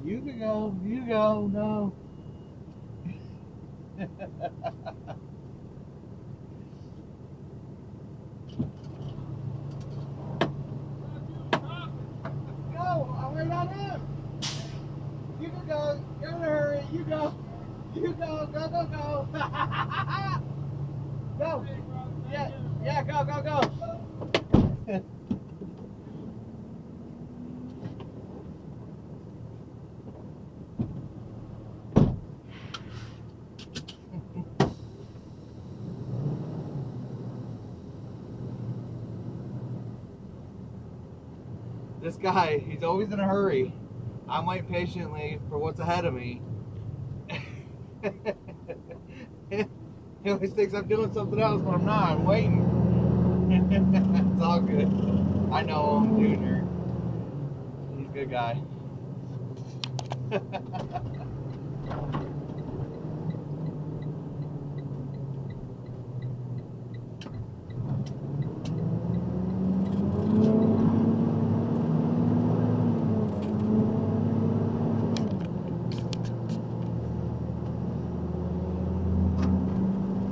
You can go. You go. No. Go. I'll wait on him. You can go. You're in a hurry. You go. You go. Go, go, go. Go. Yeah. Yeah, go, go, go. This guy, he's always in a hurry. I'm waiting patiently for what's ahead of me. He always thinks I'm doing something else, but I'm not. I'm waiting. It's all good. I know him, Junior. He's a good guy.